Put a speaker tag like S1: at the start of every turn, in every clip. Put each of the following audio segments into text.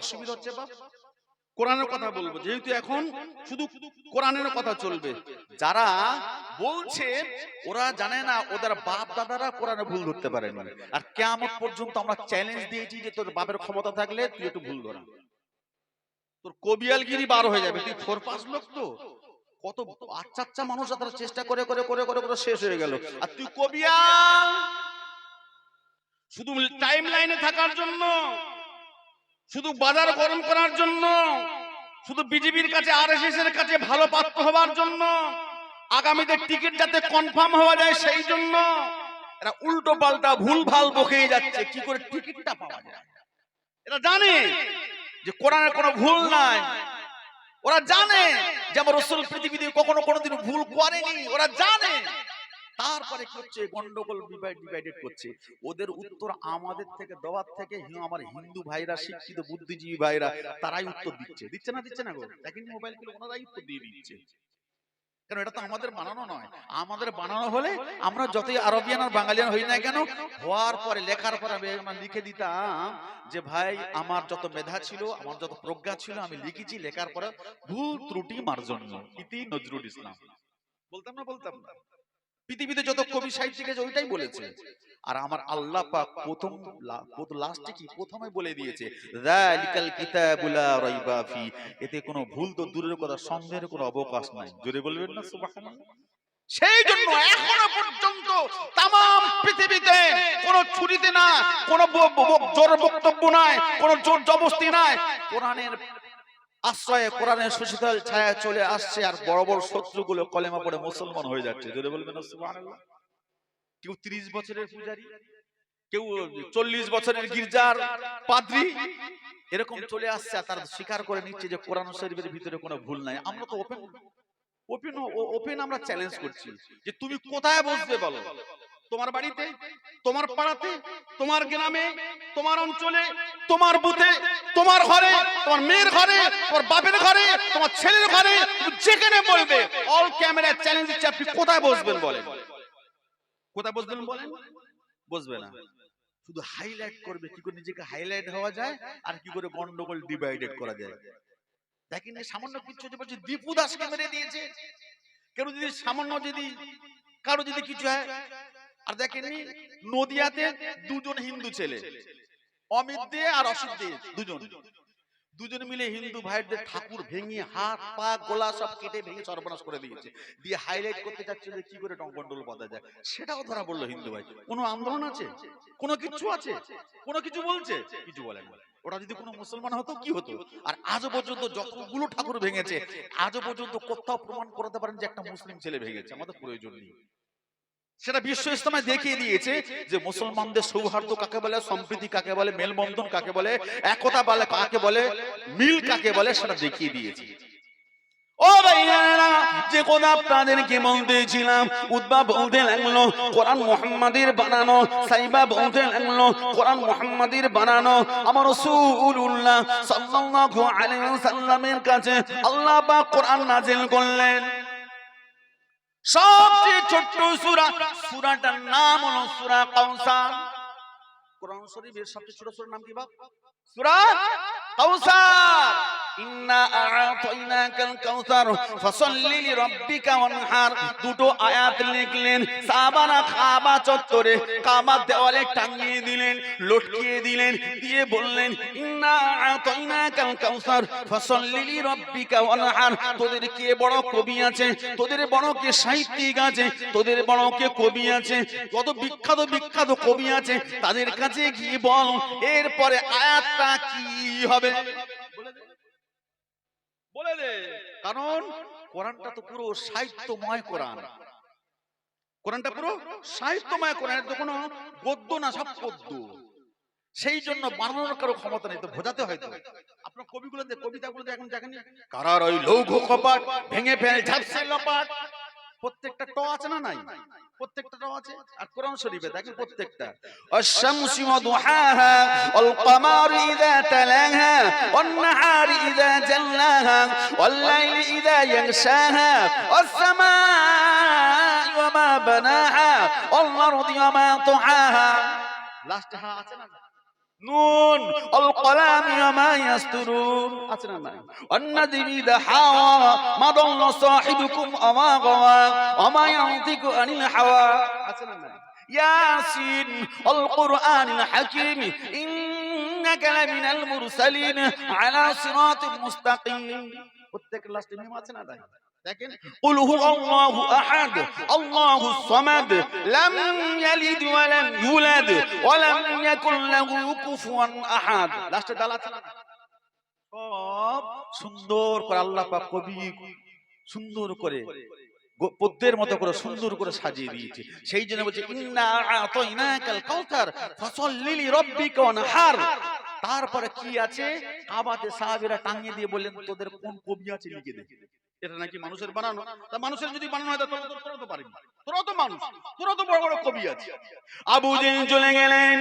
S1: অসুবিধা হচ্ছে বাপ, কোরআনের কথা বলবো, যেহেতু এখন শুধু কোরআনের কথা চলবে। যারা বলছে ওরা জানে না ওদের বাপ দাদারা কোরআনে ভুল ধরতে পারেনি, আর কিয়ামত পর্যন্ত আমরা চ্যালেঞ্জ দিয়েছি যে তোর বাপের ক্ষমতা থাকলে তুই একটু ভুল ধরা, তোর কবিয়ালগিরি বার হয়ে যাবে। তুই 4-5 লোক তো কত আচ্ছা আচ্ছা মানুষ তারা চেষ্টা করে করে করে করে করে শেষ হয়ে গেল, আর তুই কবিয়াল শুধু টাইম লাইনে থাকার জন্য, শুধু বাজার গরম করার জন্য, শুধু বিজেপির কাছে আরএসএস এর কাছে ভালো পাত্র হওয়ার জন্য, আগামীতে টিকিট যাতে কনফার্ম হওয়া যায় সেই জন্য এরা উল্টো পাল্টা ভুল ভাল বকে যাচ্ছে কি করে টিকিটটা পাওয়া যায়। এরা জানে যে কোরআনের কোনো ভুল নাই, ওরা জানে যে আমার রাসূল পৃথিবীতে কখনো কোনোদিন ভুল করেনি, ওরা জানে। তারপরে কি হচ্ছে, গন্ডগোল ডিভাইডেড করছে। ওদের উত্তর আমাদের থেকে দেওয়ার থেকে আমার হিন্দু ভাইরা, শিক্ষিত বুদ্ধিজীবী ভাইরা তারাই উত্তর দিচ্ছে না গো, দেখেন মোবাইল গুলো ওনারাই উত্তর দিয়ে দিচ্ছে। কারণ এটা তো আমাদের বানানো নয়, আমাদের বানানো হলে আমরা যতই আরবিয়ান আর বাঙালিয়ান হই না কেন, হওয়ার পরে লেখার পরে আমরা লিখে দিতাম যে ভাই আমার যত মেধা ছিল, আমার যত প্রজ্ঞা ছিল আমি লিখেছি, লেখার পরে ভুল ত্রুটি মার্জন্য ইতি নজরুল ইসলাম বলতাম না। পৃথিবীতে যত কবি সাহিত্যিক আছে ওইটাই বলেছে। আর আমার আল্লাহ পাক লাস্টে কি প্রথমে বলে দিয়েছে, যালিকাল কিতাবু লা রাইবা ফি, এতে কোনো ভুল তো দূরের কথা, সন্দেহের কোনো অবকাশ নাই। জোরে বলবেন না সুবহানাল্লাহ। সেই জন্য এখনো পর্যন্ত তাম পৃথিবীতে কোনো ছুরিতে না, কোনো জোর বক্তব্য নাই, কোনো জোর জবরদস্তি নাই, কোরআনের আশ্রয়ে কোরআনের সুশীতল ছায়া চলে আসছে, আর বড় বড় শত্রুগুলো কলেমা পড়ে মুসলমান হয়ে যাচ্ছে। জোরে বলবেন না সুবহানাল্লাহ। কেউ 30 বছরের পূজারী, কেউ 40 বছরের গির্জার পাদ্রী, এরকম চলে আসছে, আর তার স্বীকার করে নিচ্ছে যে কোরআন শরীফের ভিতরে কোনো ভুল নাই। আমরা তো ওপেন আমরা চ্যালেঞ্জ করছি যে তুমি কোথায় বসবে বলো, তোমার বাড়িতে, তোমার পাড়াতে, তোমার গ্রামে, তোমার অঞ্চলে, তোমার বুথে, তোমার ঘরে, তোমার মেয়ের ঘরে, তোমার বাপের ঘরে, তোমার ছেলের ঘরে, যেখানে বলবে অল ক্যামেরা চ্যালেঞ্জ দিচ্ছে, আপনি কোথায় বসবেন বলেন, কোথায় বসবেন বলেন? বসবে না, শুধু হাইলাইট করবে কি করে নিজেকে হাইলাইট হওয়া যায় আর কি করে গন্ডগোল ডিভাইডেড করা যায়। দেখেন সামান্য কিছু বলছে দীপু দাসকে মেরে দিয়েছে, কেউ যদি সামান্য যদি কারো যদি কিছু হয়। আর দেখেননি নদিয়াতে দুজন হিন্দু ছেলে, অমিত দে আর অসিত দে, দুজন মিলে হিন্দু ভাইদের ঠাকুর ভেঙে হাত পা গলা সব কেটে ভেঙে সর্বনাশ করে দিয়েছে, দিয়ে হাইলাইট করতে চাচ্ছে যে কি করে টঙ্কন্ডল বাঁধা যায়, সেটাও ধরা পড়লো হিন্দু ভাই। কোনো আন্দোলন আছে, কোনো কিছু আছে, কোনো কিছু বলছে, কিছু বলে না। ওটা যদি কোনো মুসলমান হতো কি হতো? আর আজও পর্যন্ত যতগুলো ঠাকুর ভেঙেছে আজও পর্যন্ত কোথাও প্রমাণ করতে পারেন যে একটা মুসলিম ছেলে ভেঙেছে, আমাদের প্রয়োজন নেই। সেটা বিশ্ব ইসলামে দেখিয়ে দিয়েছে যে মুসলমানদের সৌহার্দ্য কাকে বলে, সম্প্রীতি কাকে বলে, মেলবন্ধন কাকে বলে, একতা বলে কাকে বলে, মিল কাকে বলে, সেটা দেখিয়ে দিয়েছে। ও ভাইরা, যে কথা আপনাদেরকে বলতেছিলাম, উতবা বলতে লাগলো কোরআন মুহাম্মাদের বানানো, সাইবা বলতে লাগলো কোরআন মুহাম্মাদের বানানো। আমার রাসূলুল্লাহ সাল্লাল্লাহু আলাইহি ওয়াসাল্লামের কাছে আল্লাহ পাক কোরআন নাযিল করলেন। সবচেয়ে ছোট্ট সূরা, সূরাটার নাম হলো সূরা কাউসার। কোরআন শরীফের সবচেয়ে ছোট সূরার নাম কি বাপ? সূরা কাউসার। ইন্না আ'তাইনাকাল কাউসার ফাসাল্লি লিরাব্বিকা ওয়ানহার। দুটো আয়াত লিখলেন, সাহাবারা কাবা চত্বরে কাবা দেওয়ালে টাঙিয়ে দিলেন, লটকিয়ে দিলেন, দিয়ে বললেন ইন্না আ'তাইনাকাল কাউসার ফাসাল্লি লিরাব্বিকা ওয়ানহার। তোদের কে বড় কবি আছে, তোদের বড় কে সাহিত্যিক আছে, তোদের বড় কে কবি আছে, কত বিখ্যাত বিখ্যাত কবি আছে, তাদের কাছে গিয়ে বল এরপরে আয়াতটা কি হবে বলে দে। কারণ কোরআনটা তো পুরো সাহিত্যময় কোরআন, কোরআনটা পুরো সাহিত্যময় কোরআন, তো কোনো গদ্য না, সব পদ্য। সেই জন্য বানানোর কারো ক্ষমতা নেই, তো বোঝাতে হয়তো। আপনার কবিগুলোতে কবিতাগুলো এখন দেখেন, কারার ওই লৌঘ কপাট ভেঙে ফেল ঝাপসে লপাট, প্রত্যেকটা ট আছে না নাই? প্রত্যেকটা ট আছে। আর কোরআন শরীফে দেখেন প্রত্যেকটা আশ-শামসি ওয়া দুহাহা ওয়াল কামারি ইযা তালাহা ওয়ান নাহারি ইযা জাল্লাহা ওয়াল লাইলি ইযা ইয়াগশাহা ওয়াস সামাই ওয়া মা বানাহা ওয়াল আরদি ওয়া মা তুহাহা। লাস্ট হা আছে না? নুন আল কলামি ওয়া ইয়াসতুরুন আছে না নাই ওয়ান্নাযমি ইযা হাওয়া মা দাল্লা সাহিবুকুম ওয়া গাওয়া ওয়া মা ইয়ানতিকু আনিল হাওয়া আছে না নাই ইয়াসিন আল কুরআনিল হাকীম ইন্নাকা লামিনাল মুরসালিন আলা সিরাতিল মুস্তাকিম প্রত্যেক লাস্টে মিম আছে না নাই দেখেন কুল হুয়াল্লাহু আহাদ আল্লাহুস সামাদ লাম ইয়ালিদ ওয়া লাম ইউলাদ ওয়া লাম ইয়াকুল লাহু কুফুয়ান আহাদ লাস্টে দাল আছে না সব সুন্দর করে আল্লাহ পাক কবি সুন্দর করে পদ্মের মতো করে সুন্দর করে সাজিয়ে দিয়েছে সেই জন্য বলছে ইন্না আতাইনাকাল কাউসার ফাসাল্লি লিরাব্বিকা ওয়ানহার তারপরে কি আছে কাবাতে সাহাবীরা টাঙিয়ে দিয়ে বললেন তোদের কোন কবি আছে লিখে দে এটা নাকি মানুষের বানানো তা মানুষের যদি বানানো হয় তাহলে তোরা তো পারবি তোরা তো মানুষ তোরা তো বড় বড় কবি আছে আবু জেহেল চলে গেলেন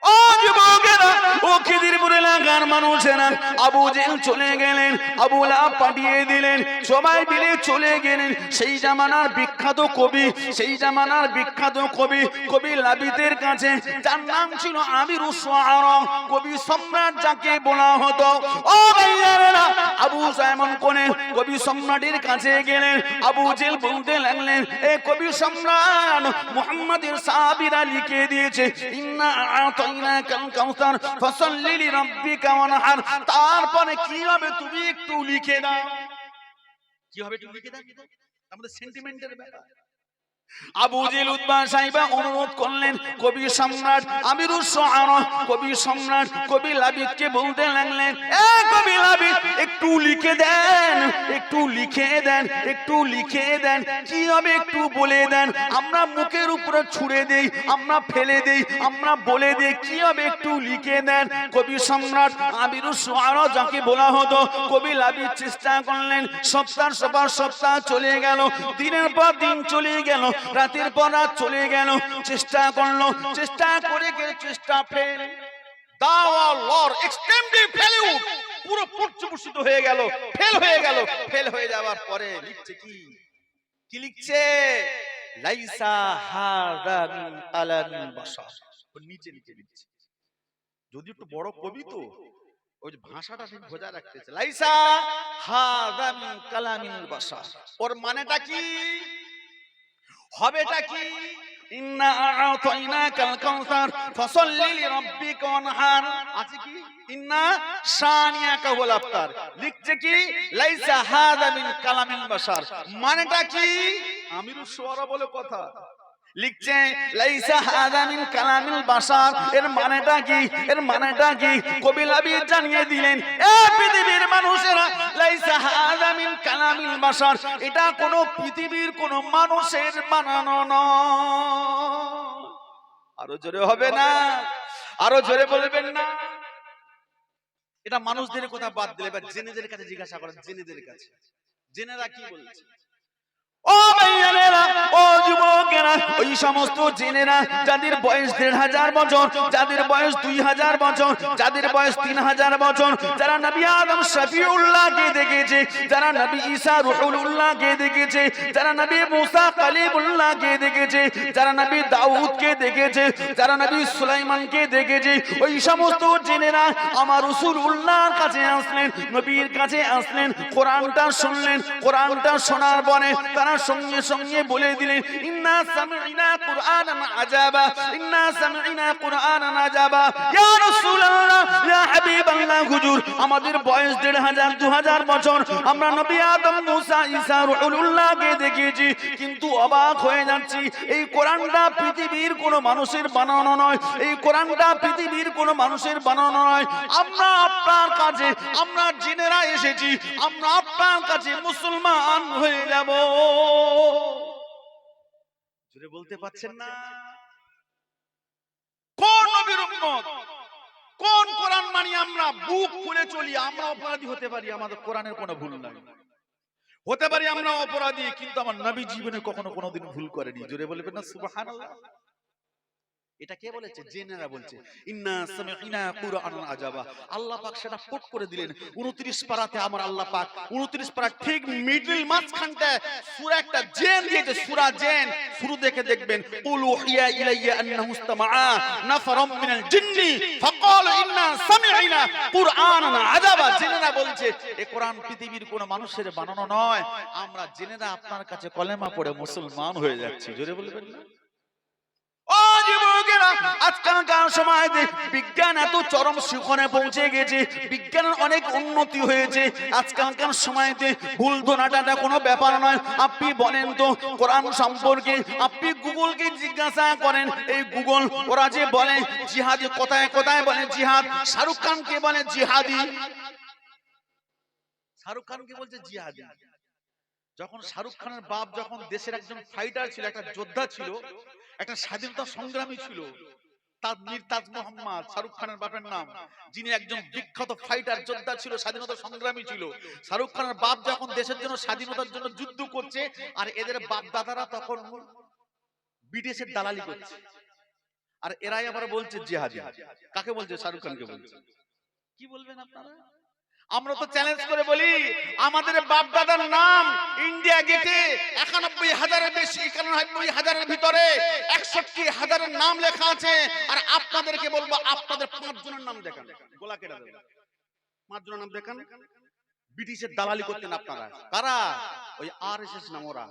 S1: ও যুবকেরা ও খিদিরপুর এলাকার মানুষেরা আবু জেহেল চলে গেলেন আবু লাহাব পাঠিয়ে দিলেন সবাই মিলে চলে গেলেন সেই জামানার বিখ্যাত কবি সেই জামানার বিখ্যাত কবি কবি লাবিদের কাছে যার নাম ছিল আমিরুস শুআরা কবি সম্রাট যাকে বলা হতো ও ভাইয়েরা আবু সাইমন কোনে কবি সম্রাটের কাছে গেলেন আবু জেহেল বলতে লাগলেন এ কবি সম্রাট মুহাম্মাদের সাহাবীরা লিখে দিয়েছে ইন্না আতাইনাকাল কাউসার ফাসাল্লি লিরাব্বিকা ওয়ানহার তারপরে কি হবে তুমি একটু লিখে দাও কি হবে একটু লিখে দাও আমাদের সেন্টিমেন্টের ব্যাপার আবু জেহেল উতবা সাইবা অনুরোধ করলেন কবি সম্রাট আমিরুস শুআরা কবি সম্রাট কবি লাবিদকে বলতে লাগলেন এ কবি লাবিদ একটু লিখে দেন একটু লিখে দেন একটু লিখে দেন কি হবে একটু বলে দেন আমরা মুখের উপরে ছুঁড়ে দেই আমরা ফেলে দেই আমরা বলে দেই কি হবে একটু লিখে দেন কবি সম্রাট আমিরুস শুআরা যাকে বলা হতো কবি লাবিদ চেষ্টা করলেন সপ্তাহ চলে গেল দিনের পর দিন চলে গেল রাতের পর রাত চলে গেল চেষ্টা করলো চেষ্টা করে গেলে চেষ্টা ফেল দাওয়া লর এক্সট্রিমলি ফেলিউড পুরো পর্যবসিত হয়ে গেল ফেল হয়ে যাওয়ার পরে লিখছে কি লিখছে লাইসা হাদা মিন কালামিল বাশার নিচে লিখছে যদি একটু বড় কবি তো ওই যে ভাষাটা ঠিক বোঝা রাখতেছে লাইসা হাদা মিন কালামিল বাশার ওর মানেটা কি হবেটা কি ইন্না আতাইনাকাল কাউসার ফাসাল্লি লিরাব্বিকা ওয়ানহার আছে কি ইন্না শানিয়াকা ওয়াল আবতার লিখছে কি লাইসা হাদা মিন কালামিল বাশার মানেটা কি আমিরুস শুআরা বলে কথা লিখছে লাইসা হাদা মিন কালামিল বাশার এর মানেটা কি কবি লাবিদ জানিয়ে দিলেন এ পৃথিবীর মানুষেরা লাইসা হাদা মিন কালামিল বাশার এটা কোনো পৃথিবীর কোনো মানুষের বানানো নয় আরো জোরে হবে না আরো জোরে বলবেন না এটা মানুষদের কথা বাদ দিলে এবার জেনেদের কাছে জিজ্ঞাসা করেন জেনেরা কি বলছে ও ভাইয়েরা ও যুবকেরা ওই সমস্ত জেনেরা যাদের বয়স ১৫০০ বছর যাদের বয়স ২০০০ বছর যাদের বয়স ৩০০০ বছর যারা নবী আদম শফিউল্লাহকে দেখেছে যারা নবী ঈসা রুহুল্লাহকে দেখেছে যারা নবী মুসা কালিমুল্লাহকে দেখেছে যারা নবী দাউদকে দেখেছে যারা নবী সুলাইমানকে দেখেছে ওই সমস্ত জেনেরা আমার রাসূলুল্লাহর কাছে আসলেন নবীর কাছে আসলেন কোরআনটা শুনলেন কোরআনটা শোনার পরে তারা সঙ্গে সঙ্গে বলে দিলেন ইন্না সামি'না কুরআনান আজাবা ইয়া রাসূলুল্লাহ ইয়া হাবিবাল্লাহ হুজুর আমাদের বয়স ১৫০০ ২০০০ বছর আমরা নবী আদম মুসা ঈসা রুহুল্লাহকে দেখেছি কিন্তু অবাক হয়ে যাচ্ছি এই কোরআনটা পৃথিবীর কোনো মানুষের বানানো নয় এই কোরআনটা পৃথিবীর কোনো মানুষের বানানো নয় আমরা আপনার কাছে আমরা জিনেরা এসেছি আমরা আপনার কাছে মুসলমান হয়ে যাব জোরে বলতে পাচ্ছেন না কোন নবীর উম্মত কোন কোরআন মানি আমরা বুক খুলে চলি আমরা অপরাধী হতে পারি আমাদের কোরআনের কোনো ভুল নাই হতে পারি আমরা অপরাধী কিন্তু আমার নবী জীবনে কখনো কোনোদিন ভুল করেনি জোরে বলবেন না সুবহানাল্লাহ এটা কে বলেছে? জিনেরা বলছে। ইন্না সামি'না কুরআনান আজাবা। আল্লাহ পাক সেটা কোট করে দিলেন 29 পারাতে। আমার আল্লাহ পাক 29 পারা ঠিক মিডল মাঝখানটায় সূরা একটা জিন দিয়েছে, সূরা জিন। শুরু দেখে দেখবেন কুল উহিয়া ইলাইয়া আন্নাহু ইসতামাআ নাফারাম মিনাল জিন্নি ফাকালু ইন্না সামি'না কুরআনান আজাবা। জিনেরা বলছে এই কোরআন পৃথিবীর কোন মানুষের বানানো নয়, আমরা জিনেরা আপনার কাছে কলেমা পড়ে মুসলমান হয়ে যাচ্ছি। জোরে বলবেন না? ও যুবকেরা, আজকালকার সময়তে বিজ্ঞান এত চরম শিখরে পৌঁছে গেছে, বিজ্ঞানের অনেক উন্নতি হয়েছে। আজকালকার সময়তে ভুল ধরাটা কোনো ব্যাপার নয়। আপনি বলেন তো কোরআন সম্পর্কে, আপনি গুগলকে জিজ্ঞাসা করেন, এই গুগল ওরা যে বলে জিহাদি, কোথায় কোথায় বলে জিহাদ। শাহরুখ খানকে বলে জিহাদি, শাহরুখ খানকে বলছে জিহাদি। যখন শাহরুখ খানের বাপ যখন দেশের একজন ফাইটার ছিল, একটা যোদ্ধা ছিল, একটা স্বাধীনতা সংগ্রামী ছিল, তার মীর তাজ মোহাম্মদ, শাহরুখ খানের বাপের নাম, যিনি একজন বিখ্যাত ফাইটার যোদ্ধা ছিল, স্বাধীনতা সংগ্রামী ছিল। শাহরুখ খানের বাপ যখন দেশের জন্য স্বাধীনতার জন্য যুদ্ধ করছে, আর এদের বাপ দাদারা তখন বিদেশের দালালি করছে, আর এরাই আবার বলছে জিহাদি। কাকে বলছে? শাহরুখ খানকে বলছে। কি বলবেন আপনারা? আমরা তো চ্যালেঞ্জ করে বলি, আমাদের বাপ দাদার নাম ইন্ডিয়া গেটে ৯১,০০০-এর বেশি, ৯১,০০০-এর ভিতরে ৬১,০০০-এর নাম লেখা আছে। আর আপনাদেরকে বলবো, আপনাদের ৫ জনের নাম দেখান, গোলা কেটে দেবেন। ৫ জনের নাম দেখান। ব্রিটিশের দালালি করতেন আপনারা। কারা? ওই আরএসএস নাম। ওরা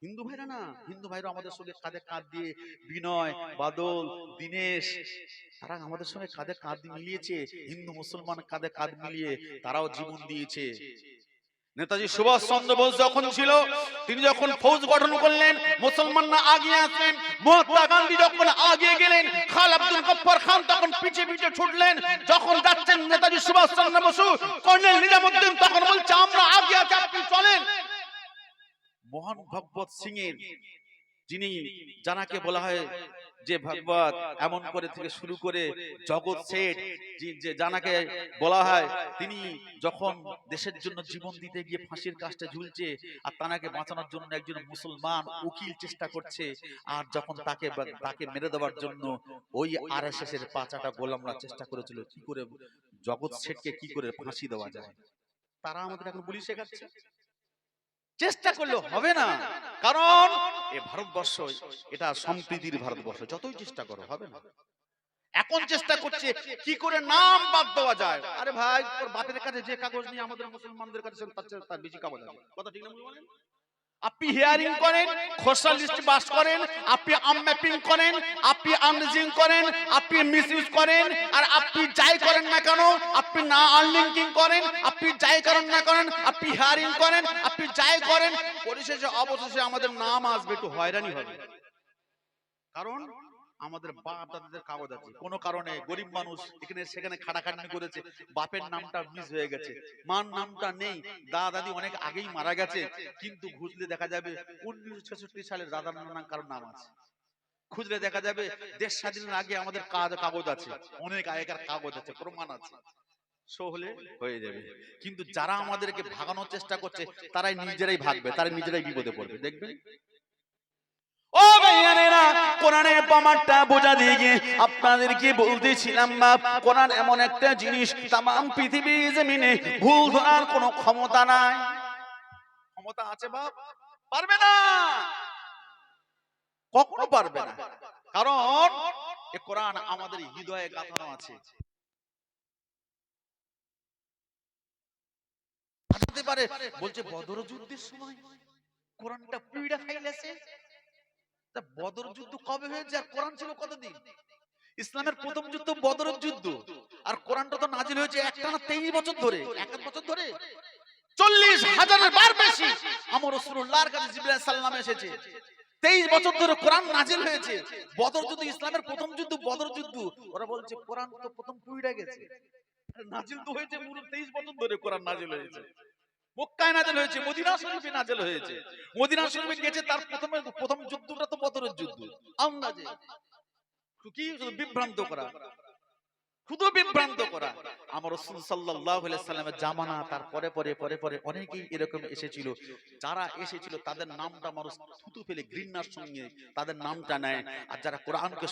S1: হিন্দু ভাইরা না, হিন্দু ভাইরা আমাদের সঙ্গে কাঁধে কাঁধ দিয়ে, বিনয়, বাদল, দীনেশ, তারা আমাদের সঙ্গে কাঁধে কাঁধ মিলিয়েছে। হিন্দু মুসলমান কাঁধে কাঁধ মিলিয়ে তারাও জীবন দিয়েছে। নেতাজি সুভাষ চন্দ্র বোস যখন ছিল, তিনি যখন ফৌজ গঠন করলেন, মুসলমানরা আগিয়ে আসলেন। মহাত্মা গান্ধী যখন আগিয়ে গেলেন, খান আব্দুল গফফার খান তখন পিছে পিছে ছুটলেন। যখন যাচ্ছেন নেতাজি সুভাষ চন্দ্র বসু, কর্নেল নিজামুদ্দিন তখন বলছে আমরা আগিয়ে আছি, আপনি চলেন। মোহন ভগবত সিং এর, যিনি জানাকে বলা হয় যে ভগবত, এমন করে থেকে শুরু করে জগৎ শেঠ, যে জানাকে বলা হয়, তিনি যখন দেশের জন্য জীবন দিতে গিয়ে ফাঁসির কাস্টে ঝুলছে, আর তাকে বাঁচানোর জন্য একজন মুসলমান উকিল চেষ্টা করছে, আর যখন তাকে মেরে দেওয়ার জন্য ওই আরএসএস এর পাঁচাটা গোলামরা চেষ্টা করেছিল কি করে জগৎ শেঠকে কি করে ফাঁসি দেওয়া যায়। তারা আমাদের এখন পুলিশ শেখাচ্ছে। চেষ্টা করলে হবে না, কারণ এ ভারতবর্ষ এটা সম্প্রীতির ভারতবর্ষ। যতই চেষ্টা করো হবে না। এখন চেষ্টা করছে কি করে নাম বাদ দেওয়া যায়। আরে ভাই, তোর বাপের কাছে যে কাগজ নিয়ে আমাদের মুসলমানদের কাছে তার বেশি কাগজ আছে। কথা ঠিক না বলেন? আপনি হিয়ারিং করেন, খসড়া লিস্ট পাস করেন, আপনি আনম্যাপিং করেন, আপনি আনলিঙ্কিং করেন, আপনি মিসইউজ করেন, আর আপনি যাই করেন না কেন, আপনি না আনলিঙ্কিং করেন, আপনি যাই করেন না করেন, আপনি হিয়ারিং করেন, আপনি যাই করেন, পরিশেষে অবশেষে আমাদের নাম আসবে, একটু হয়রানি হবে। কারণ আমাদের বাপ দাদাদের কাগজ আছে। কোন কারণে গরিব মানুষ এখানে সেখানে খাটাখাটনি করেছে, বাপের নামটা মিস হয়ে গেছে, মার নামটা নেই, দাদা দাদি অনেক আগেই মারা গেছে, কিন্তু খুঁজলে দেখা যাবে ১৯৬৬ সালে দাদার নাম কারোর নাম আছে। খুঁজলে দেখা যাবে দেশ স্বাধীনের আগে আমাদের কাগজ আছে, অনেক আগেকার কাগজ আছে, প্রমাণ আছে। হলে হয়ে যাবে। কিন্তু যারা আমাদেরকে ভাগানোর চেষ্টা করছে, তারাই নিজেরাই ভাগবে, তারা নিজেরাই বিপদে পড়বে। দেখবেন ও ভাইয়ারা, কোরআনের প্রমাণটা বোঝা দিয়ে গিয়ে আপনাদেরকে বলতেছিলাম, বাপ কোরআন এমন একটা জিনিস, তামাম পৃথিবীর জমিনে ভুল ধরার কোনো ক্ষমতা নাই। ক্ষমতা আছে বাপ? পারবে না, কখনো পারবে না। কারণ এ কোরআন আমাদের হৃদয়ে গাঁথানো আছে। বলছে বদর যুদ্ধের সময় কোরআনটা পুইড়া খাইলেছে। বদর যুদ্ধ কবে হয়েছে আর কোরআন ছিল কতদিন? ইসলামের প্রথম যুদ্ধ বদরের যুদ্ধ, আর কোরআনটা তো নাজিল হয়েছে একটানা 23 বছর ধরে, 1 বছর ধরে 40,000 বার বেশি আমার রাসূলুল্লাহর কাছে জিবরাইল সাল্লাম এসেছে। 23 বছর ধরে কোরআন নাজিল হয়েছে। বদর যুদ্ধ ইসলামের প্রথম যুদ্ধ, বদর যুদ্ধ। ওরা বলছে কোরআন তো প্রথম পুইড়া গেছে, নাজিল তো হয়েছে পুরো 23 বছর ধরে কোরআন নাজিল হয়েছে। মক্কায় নাজিল হয়েছে, মদিনা শরীফে নাজিল হয়েছে। মদিনা শরীফে গেছে তার প্রথম যুদ্ধটা তো বদরের যুদ্ধ। আন্দাজে কি শুধু বিভ্রান্ত করা, শুধু বিভ্রান্ত করা। আমার রাসূল সাল্লাল্লাহু আলাইহি সাল্লামের জামানা তার পরে পরে পরে পরে অনেকেই এরকম এসেছিল। যারা এসেছিল তাদের নামটা মানুষ থুতু ফেলে ঘৃণার সঙ্গে তাদের নামটা নেয়, আর যারা কোরআনকে